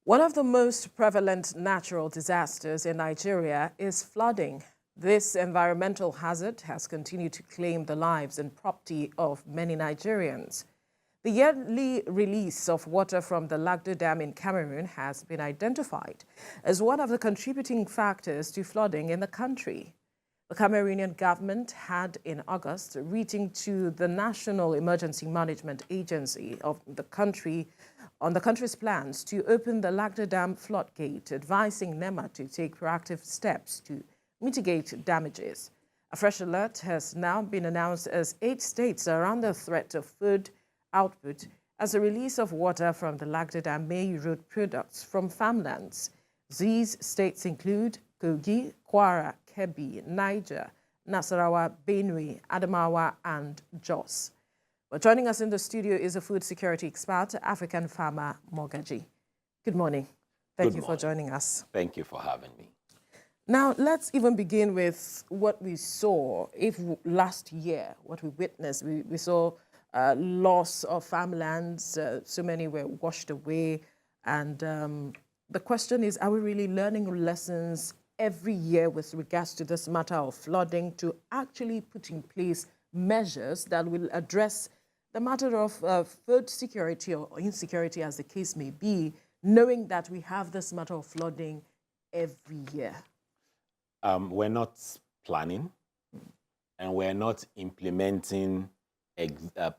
One of the most prevalent natural disasters in Nigeria is flooding. This environmental hazard has continued to claim the lives and property of many Nigerians. The yearly release of water from the Lagdo Dam in Cameroon has been identified as one of the contributing factors to flooding in the country. The Cameroonian government had in August written to the National Emergency Management Agency of the country on the country's plans to open the Lagdo Dam floodgate, advising NEMA to take proactive steps to mitigate damages. A fresh alert has now been announced as 8 states are under threat of food output as the release of water from the Lagdo Dam may erode products from farmlands. These states include Kogi, Kwara, Kebbi, Niger, Nasarawa, Benue, Adamawa, and Jos. But joining us in the studio is a food security expert, African farmer Mogaji. Good morning. Thank you for joining us. Thank you for having me. Now, let's even begin with what we saw. If last year, what we witnessed, we saw loss of farmlands, so many were washed away. And the question is, are we really learning lessons every year with regards to this matter of flooding to actually put in place measures that will address the matter of food security or insecurity, as the case may be, knowing that we have this matter of flooding every year? We're not planning, and we're not implementing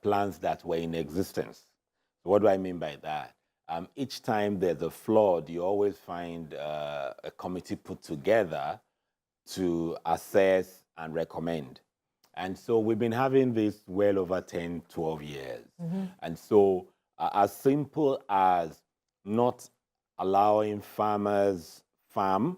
plans that were in existence. So what do I mean by that? Each time there's a flood, you always find a committee put together to assess and recommend. And so we've been having this well over 10, 12 years. And so as simple as not allowing farmers farm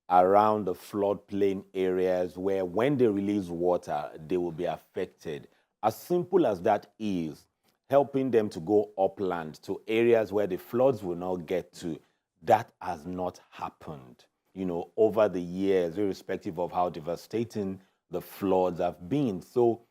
around the floodplain areas where when they release water, they will be affected. As simple as that is, helping them to go upland to areas where the floods will not get to, that has not happened, over the years, irrespective of how devastating the floods have been. So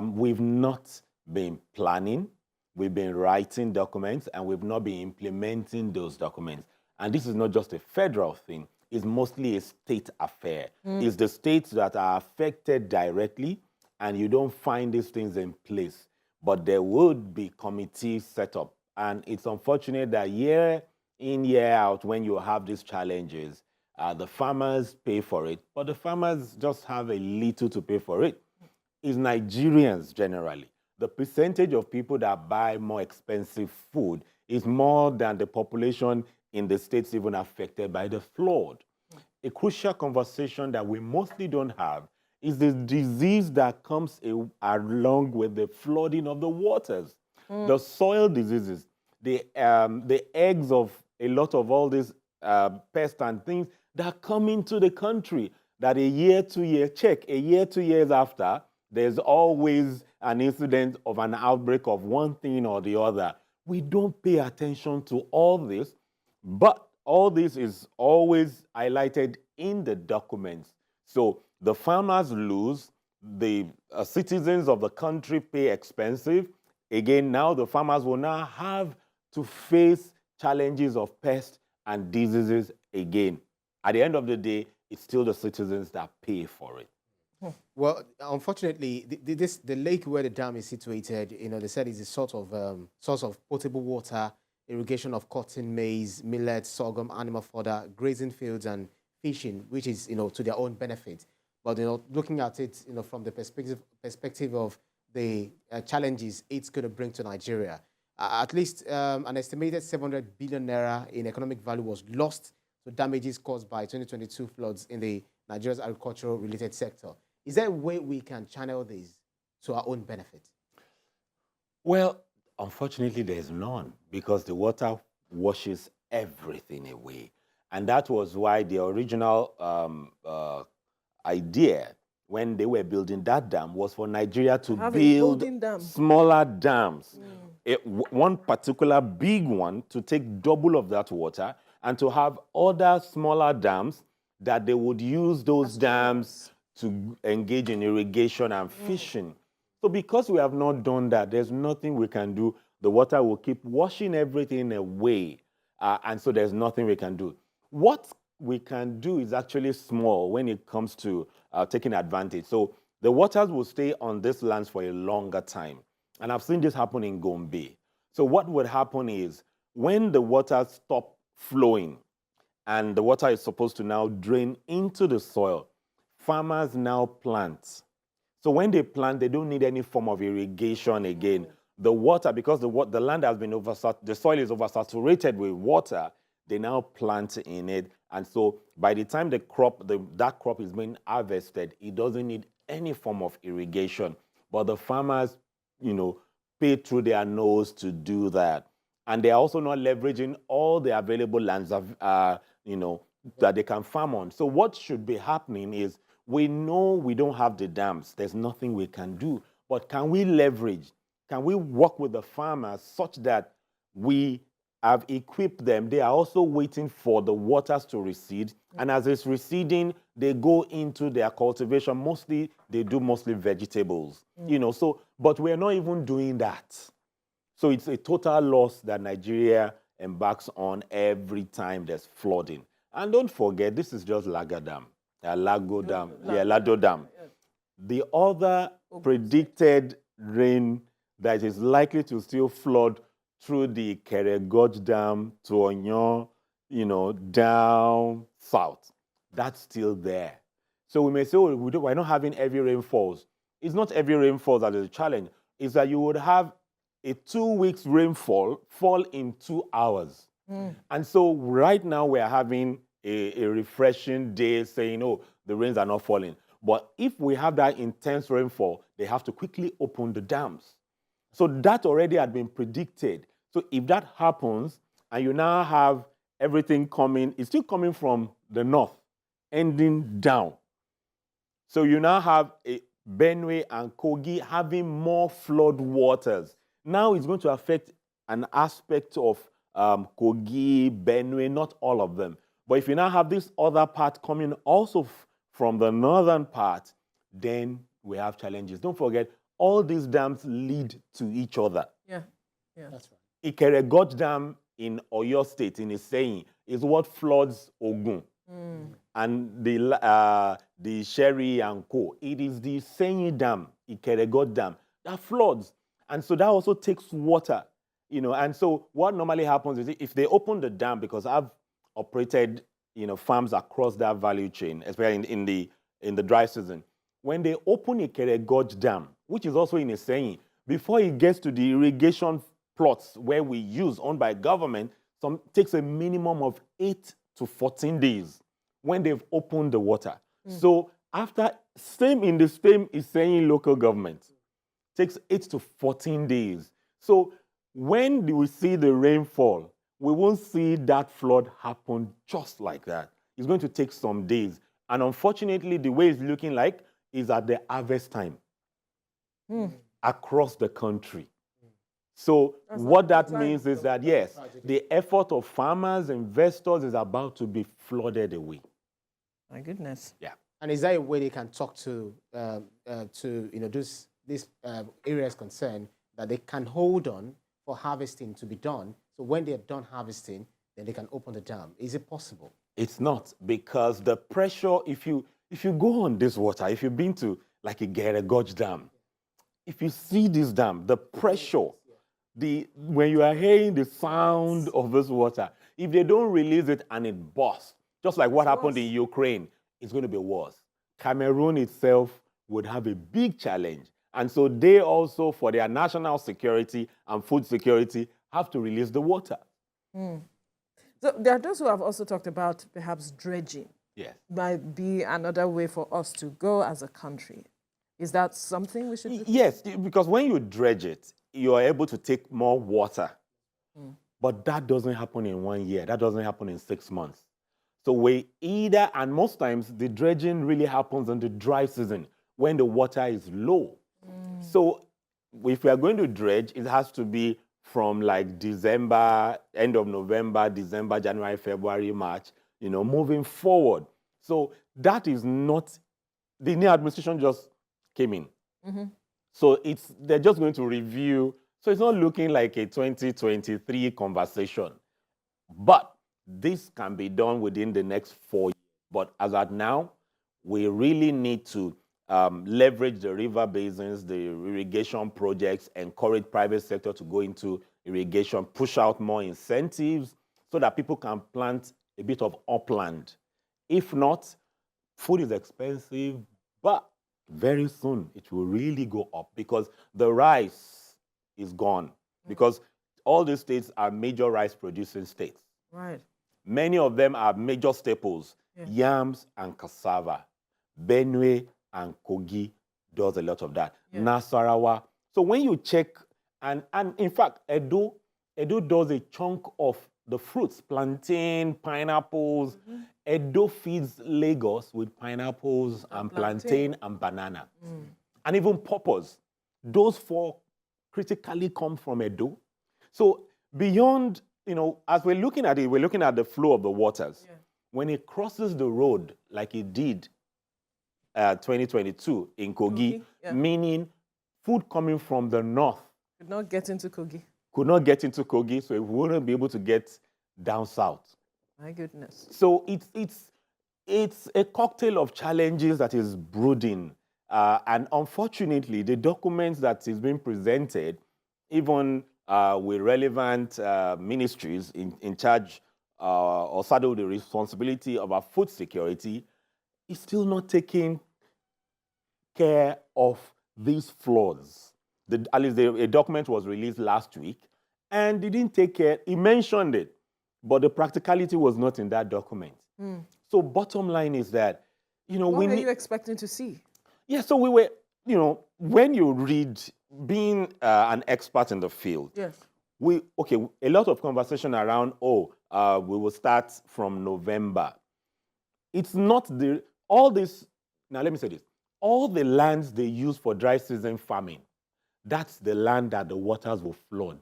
we've not been planning, we've been writing documents, and we've not been implementing those documents. And this is not just a federal thing, it's mostly a state affair. It's the states that are affected directly, and you don't find these things in place. But there would be committees set up. And it's unfortunate that year in, year out, when you have these challenges, the farmers pay for it, but the farmers just have a little to pay for it. It's Nigerians generally. The percentage of people that buy more expensive food is more than the population in the states even affected by the flood. A crucial conversation that we mostly don't have is the disease that comes along with the flooding of the waters. The soil diseases, the eggs of a lot of all these pests and things that come into the country, that a year, 2 year, check, a year, 2 years after, there's always an incident of an outbreak of one thing or the other. We don't pay attention to all this, but all this is always highlighted in the documents. So the farmers lose, the citizens of the country pay expensive. Again, now the farmers will now have to face challenges of pests and diseases again. At the end of the day, it's still the citizens that pay for it. Well, unfortunately, the lake where the dam is situated, they said is a sort of source of potable water, irrigation of cotton, maize, millet, sorghum, animal fodder, grazing fields, and fishing, which is, to their own benefit. But, looking at it, from the perspective of the challenges it's going to bring to Nigeria, at least an estimated 700 billion naira in economic value was lost to damages caused by 2022 floods in the Nigeria's agricultural-related sector. Is there a way we can channel this to our own benefit? Well, unfortunately, there's none, because the water washes everything away. And that was why the original idea when they were building that dam was for Nigeria to build smaller dams. One particular big one to take double of that water, and to have other smaller dams that they would use those dams to engage in irrigation and fishing. So because we have not done that, there's nothing we can do. The water will keep washing everything away. and so there's nothing we can do. What we can do is actually small when it comes to taking advantage. So the waters will stay on these lands for a longer time. And I've seen this happen in Gombe. So what would happen is when the waters stop flowing and the water is supposed to now drain into the soil, farmers now plant. So when they plant, they don't need any form of irrigation again. The water, because the land has been the soil is oversaturated with water, they now plant in it. And so by the time that crop is being harvested, it doesn't need any form of irrigation. But the farmers, pay through their nose to do that. And they are also not leveraging all the available lands that they can farm on. So what should be happening is, we know we don't have the dams. There's nothing we can do. But can we leverage? Can we work with the farmers such that we have equipped them? They are also waiting for the waters to recede. And as it's receding, they go into their cultivation. They do mostly vegetables. But we're not even doing that. So it's a total loss that Nigeria embarks on every time there's flooding. And don't forget, this is just Lado Dam. Lado Dam. The other predicted rain that is likely to still flood through the Keregoj Dam to Onyo, down south, that's still there. So we may say, we're not having heavy rainfalls. It's not heavy rainfalls that is a challenge. It's that you would have a 2 weeks rainfall fall in 2 hours. And so right now we're having a refreshing day saying, the rains are not falling. But if we have that intense rainfall, they have to quickly open the dams. So that already had been predicted. So if that happens, and you now have everything coming, it's still coming from the north, ending down. So you now have Benue and Kogi having more flood waters. Now it's going to affect an aspect of Kogi, Benue, not all of them. But if you now have this other part coming also from the northern part, then we have challenges. Don't forget, all these dams lead to each other. Yeah, that's right. Ikeregoj Dam in Oyo State, in Iseyin, is what floods Ogun. And the Sherry and Co. It is the Iseyin Dam, Ikeregoj Dam, that floods. And so that also takes water, And so what normally happens is if they open the dam, because I've operated, farms across that value chain, especially in the dry season. When they open Ikeregoj Dam, which is also in Iseyin, before it gets to the irrigation plots where we use, owned by government, takes a minimum of 8 to 14 days when they've opened the water. So in the same Iseyin local government, takes 8 to 14 days. So when we see the rainfall, we won't see that flood happen just like that. It's going to take some days. And unfortunately, the way it's looking like is at the harvest time across the country. So what that means is that, yes, the effort of farmers, investors is about to be flooded away. My goodness. Yeah. And is there a way they can talk to these areas concerned that they can hold on for harvesting to be done? So when they're done harvesting, then they can open the dam. Is it possible? It's not, because the pressure, if you go on this water, if you've been to like a Ikeregoj Dam, if you see this dam, the pressure, when you are hearing the sound of this water, if they don't release it and it bursts, just like what happened in Ukraine, it's going to be worse. Cameroon itself would have a big challenge. And so they also, for their national security and food security, have to release the water. So there are those who have also talked about perhaps dredging. Yes. Might be another way for us to go as a country. Is that something we should do? Yes, because when you dredge it, you are able to take more water. But that doesn't happen in 1 year. That doesn't happen in 6 months. So and most times the dredging really happens in the dry season when the water is low. So if we are going to dredge, it has to be from like December, end of November, December, January, February, March, moving forward. So that is not, the new administration just came in. So they're just going to review. So it's not looking like a 2023 conversation. But this can be done within the next 4 years. But as at now, we really need to leverage the river basins, the irrigation projects, encourage private sector to go into irrigation, push out more incentives so that people can plant a bit of upland. If not, food is expensive, but very soon it will really go up because the rice is gone. Because all these states are major rice producing states. Right. Many of them are major staples, yams and cassava. Benue and Kogi does a lot of that. Nasarawa. So when you check, and in fact, Edo does a chunk of the fruits, plantain, pineapples. Edo feeds Lagos with pineapples and plantain and banana. And even pawpaws. Those four critically come from Edo. So beyond, as we're looking at it, we're looking at the flow of the waters. When it crosses the road, like it did 2022 in Kogi, meaning food coming from the north could not get into Kogi, so it wouldn't be able to get down south. My goodness. So it's a cocktail of challenges that is brooding. And unfortunately, the documents that is being presented, even with relevant ministries in charge or saddled the responsibility of our food security, is still not taking care of these flaws. At least a document was released last week, and they didn't take care. He mentioned it, but the practicality was not in that document. So bottom line is that, what are you expecting to see? Yeah, so we were, when you read, being an expert in the field, a lot of conversation around, we will start from November. It's not all this, now let me say this, all the lands they use for dry season farming, that's the land that the waters will flood.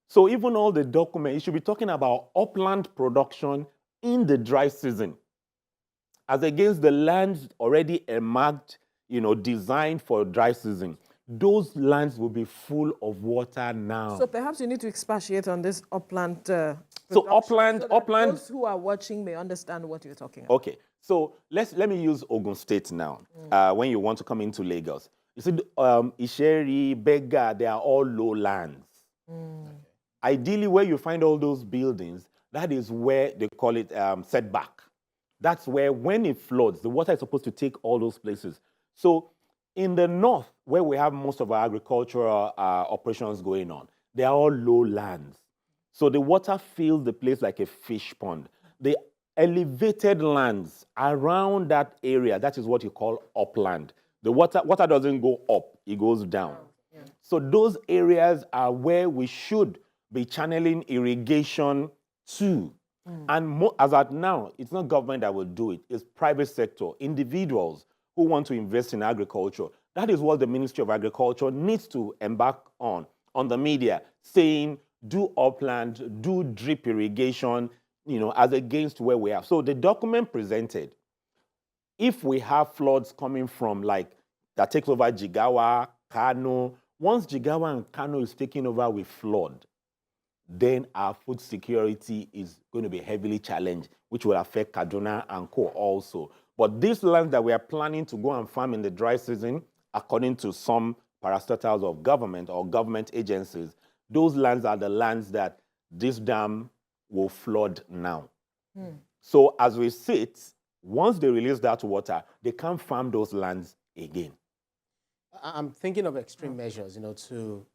So even all the documents, you should be talking about upland production in the dry season, as against the lands already marked, designed for dry season. Those lands will be full of water now. So perhaps you need to expatiate on this upland. So upland. Those who are watching may understand what you're talking about. Okay, so let me use Ogun State now. When you want to come into Lagos, you see, Isheri, Bega, they are all lowlands. Ideally, where you find all those buildings, that is where they call it setback. That's where, when it floods, the water is supposed to take all those places. So in the north, where we have most of our agricultural operations going on, they are all lowlands. So the water fills the place like a fish pond. The elevated lands around that area, that is what you call upland. The water doesn't go up, it goes down. So those areas are where we should be channeling irrigation to. And as at now, it's not government that will do it. It's private sector, individuals who want to invest in agriculture. That is what the Ministry of Agriculture needs to embark on the media, saying, do upland, do drip irrigation, as against where we are. So the document presented, if we have floods coming from that takes over Jigawa, Kano, once Jigawa and Kano is taken over with flood, then our food security is going to be heavily challenged, which will affect Kaduna and Co. also. But these lands that we are planning to go and farm in the dry season, according to some parastatals of government or government agencies, those lands are the lands that this dam will flood now. So as we sit, once they release that water, they can't farm those lands again. I'm thinking of extreme measures, to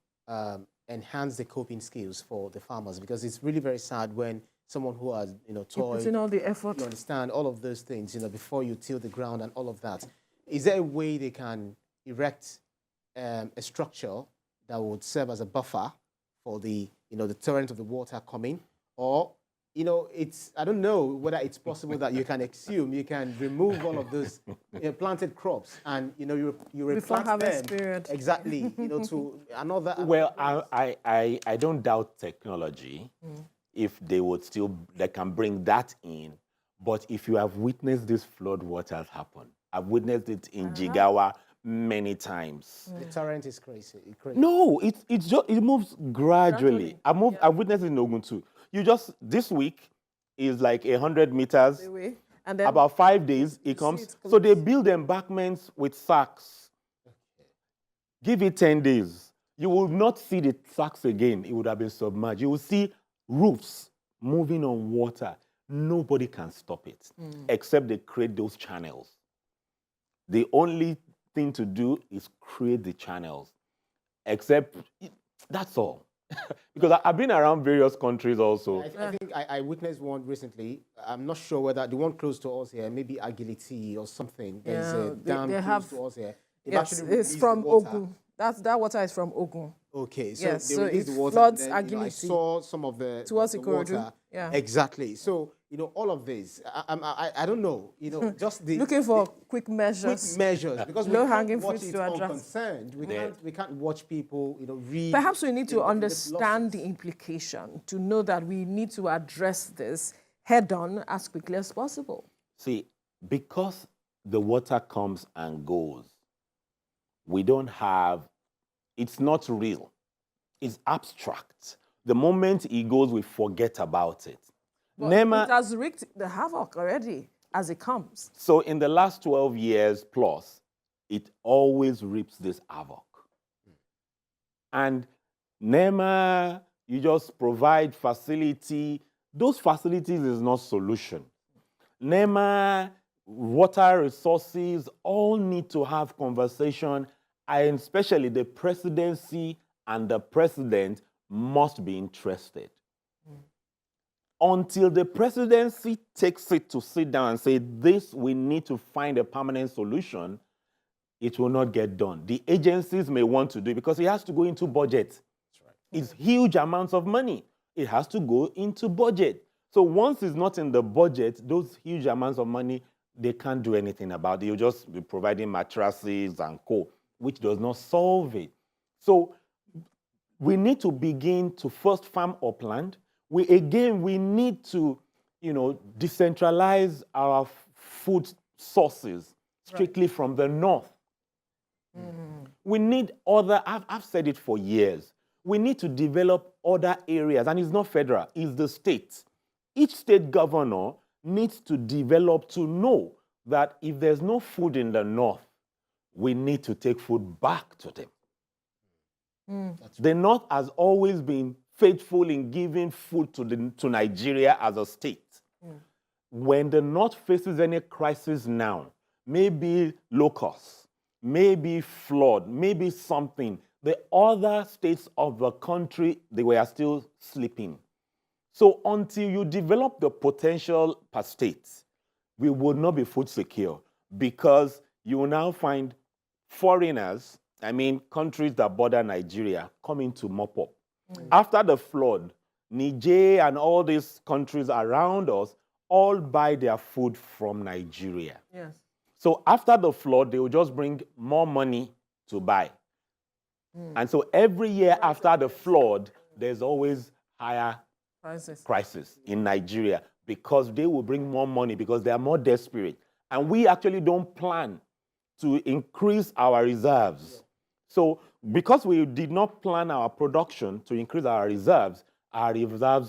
enhance the coping skills for the farmers, because it's really very sad when someone who has, toiled, putting all the effort, you understand all of those things, before you till the ground and all of that. Is there a way they can erect a structure that would serve as a buffer for the, the torrent of the water coming? Or, I don't know whether it's possible that you can remove all of those planted crops and, you replant harvest them. period. Exactly, to another. Well, I don't doubt technology. If they can bring that in. But if you have witnessed this flood waters happen, I've witnessed it in Jigawa many times. The torrent is crazy. No, it moves gradually. I've witnessed it in Ogun too. this week is like 100 meters. Anyway, and then About 5 days, you it see comes. it So they close. build embankments with sacks. Give it 10 days. You will not see the sacks again. It would have been submerged. You will see roofs moving on water. Nobody can stop it, except they create those channels. The only thing to do is create the channels, except that's all. Because I've been around various countries also. I think I witnessed one recently. I'm not sure whether the one close to us here, maybe Agility or something. There's a dam close to us here. They've Yes, actually it's released from the water. Ogun. That water is from Ogun. Okay, so Yes, they so released it the water. floods And then, I Agility saw some of the towards the Ikorodu. water. Yeah. Exactly. So all of this, I don't know. Just the Looking for the quick measures. quick measures because we Low-hanging can't watch fruits it to address. unconcerned. We can't watch people read. Perhaps we need to the understand losses. the implication to know that we need to address this head-on as quickly as possible. See, because the water comes and goes, we don't have, it's not real. It's abstract. The moment it goes, we forget about it. But it has wreaked the havoc already as it comes. So in the last 12 years plus, it always reaps this havoc. And NEMA, you just provide facility. Those facilities is not solution. NEMA, water resources, all need to have conversation, and especially the presidency and the president must be interested. Until the presidency takes it to sit down and say, this, we need to find a permanent solution, it will not get done. The agencies may want to do it because it has to go into budget. That's right. It's huge amounts of money. It has to go into budget. So once it's not in the budget, those huge amounts of money, they can't do anything about it. You'll just be providing mattresses and co, which does not solve it. So we need to begin to first farm upland. We need to, decentralize our food sources strictly from the north. We need I've said it for years. We need to develop other areas, and it's not federal, it's the state. Each state governor needs to develop to know that if there's no food in the north, we need to take food back to them. The North has always been faithful in giving food to Nigeria as a state. When the North faces any crisis now, maybe locusts, maybe flood, maybe something, the other states of the country, they were still sleeping. So until you develop the potential per state, we would not be food secure because you will now find foreigners, countries that border Nigeria, coming to mop up. After the flood, Niger and all these countries around us all buy their food from Nigeria. Yes. So after the flood, they will just bring more money to buy. And so every year after the flood, there's always higher prices in Nigeria because they will bring more money because they are more desperate. And we actually don't plan to increase our reserves. So because we did not plan our production to increase our reserves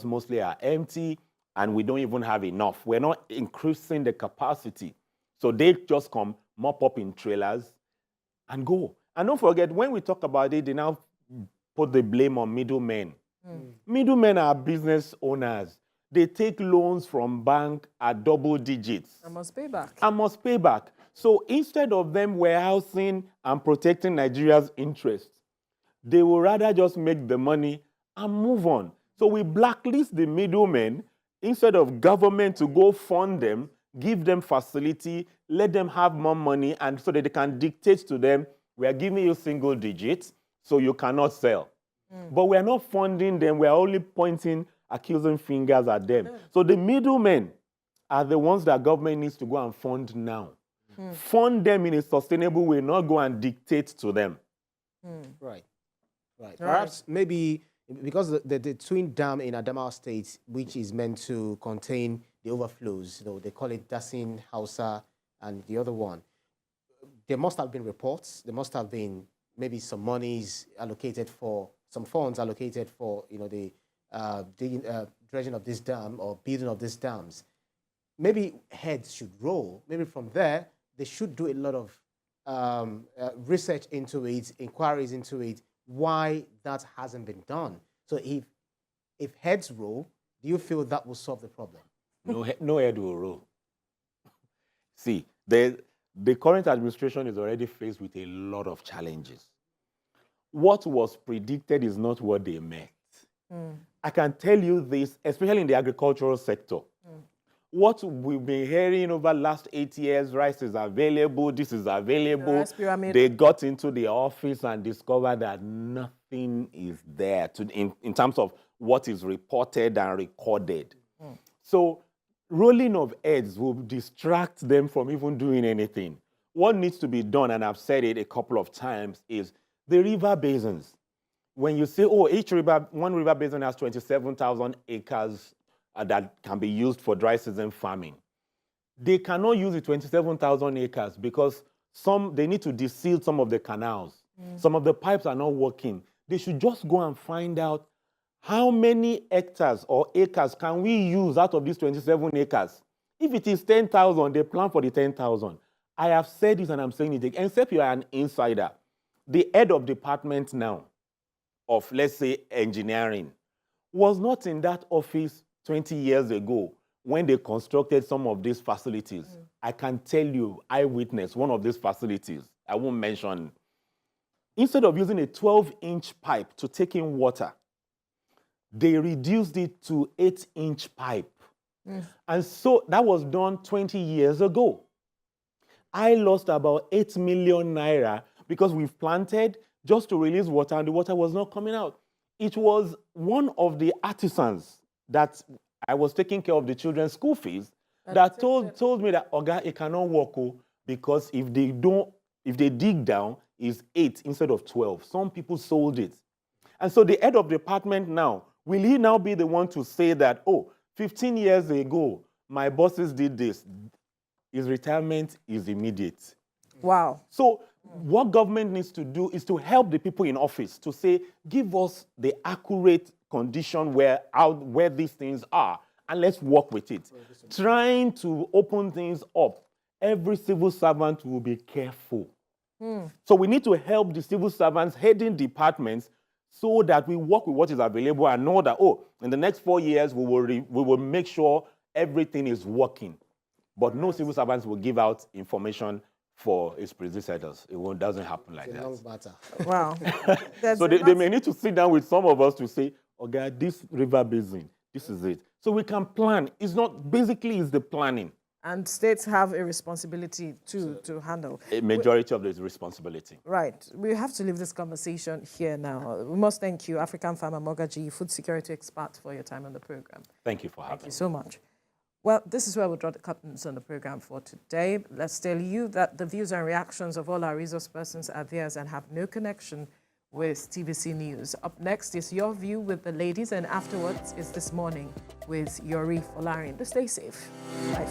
mostly are empty and we don't even have enough. We're not increasing the capacity. So they just come, mop up in trailers and go. And don't forget, when we talk about it, they now put the blame on middlemen. Middlemen are business owners. They take loans from bank at double digits. I must pay back. So instead of them warehousing and protecting Nigeria's interests, they will rather just make the money and move on. So we blacklist the middlemen instead of government to go fund them, give them facility, let them have more money, and so that they can dictate to them, we are giving you single digits, so you cannot sell. But we are not funding them, we are only pointing accusing fingers at them. So the middlemen are the ones that government needs to go and fund now. Fund them in a sustainable way, not go and dictate to them. Right. Perhaps maybe because the twin dam in Adamawa State, which is meant to contain the overflows, they call it Dasin, Hausa, and the other one. There must have been reports. There must have been maybe some monies allocated for, some funds allocated for, the dredging of this dam or building of these dams, maybe heads should roll. Maybe from there, they should do a lot of research into it, inquiries into it, why that hasn't been done. So if heads roll, do you feel that will solve the problem? No head will roll. See, the current administration is already faced with a lot of challenges. What was predicted is not what they met. I can tell you this, especially in the agricultural sector. What we've been hearing over the last 8 years, rice is available, this is available. They got into the office and discovered that nothing is there in terms of what is reported and recorded. So rolling of heads will distract them from even doing anything. What needs to be done, and I've said it a couple of times, is the river basins. When you say, oh, one river basin has 27,000 acres that can be used for dry season farming. They cannot use the 27,000 acres because they need to deseal some of the canals. Some of the pipes are not working. They should just go and find out how many hectares or acres can we use out of these 27 acres. If it is 10,000, they plan for the 10,000. I have said this and I'm saying it again, except you are an insider. The head of department now of, let's say, engineering was not in that office 20 years ago when they constructed some of these facilities. I can tell you, I witnessed one of these facilities. I won't mention. Instead of using a 12-inch pipe to take in water, they reduced it to 8-inch pipe. And so that was done 20 years ago. I lost about 8 million naira because we've planted just to release water and the water was not coming out. It was one of the artisans that I was taking care of the children's school fees that told me that, Oga, it cannot work because if they dig down, it's 8 instead of 12. Some people sold it. And so the head of department now, will he now be the one to say that, oh, 15 years ago, my bosses did this? His retirement is immediate. Wow. So what government needs to do is to help the people in office to say, give us the accurate condition where these things are, and let's work with it. Trying to open things up, every civil servant will be careful. So we need to help the civil servants heading departments so that we work with what is available and know that, oh, in the next 4 years, we will make sure everything is working. But no civil servants will give out information for its predecessors. It doesn't happen like that. Wow. So they may need to sit down with some of us to say, okay, this river basin, this is it. So we can plan. It's the planning. And states have a responsibility to handle. A majority of the responsibility. Right. We have to leave this conversation here now. We must thank you, African farmer Mogaji, food security expert, for your time on the program. Thank you for having me. Thank you so much. Well, this is where we'll draw the curtains on the program for today. Let's tell you that the views and reactions of all our resource persons are theirs and have no connection with TVC News. Up next is Your View with the ladies, and afterwards is This Morning with Yori Folarin. Stay safe. Bye.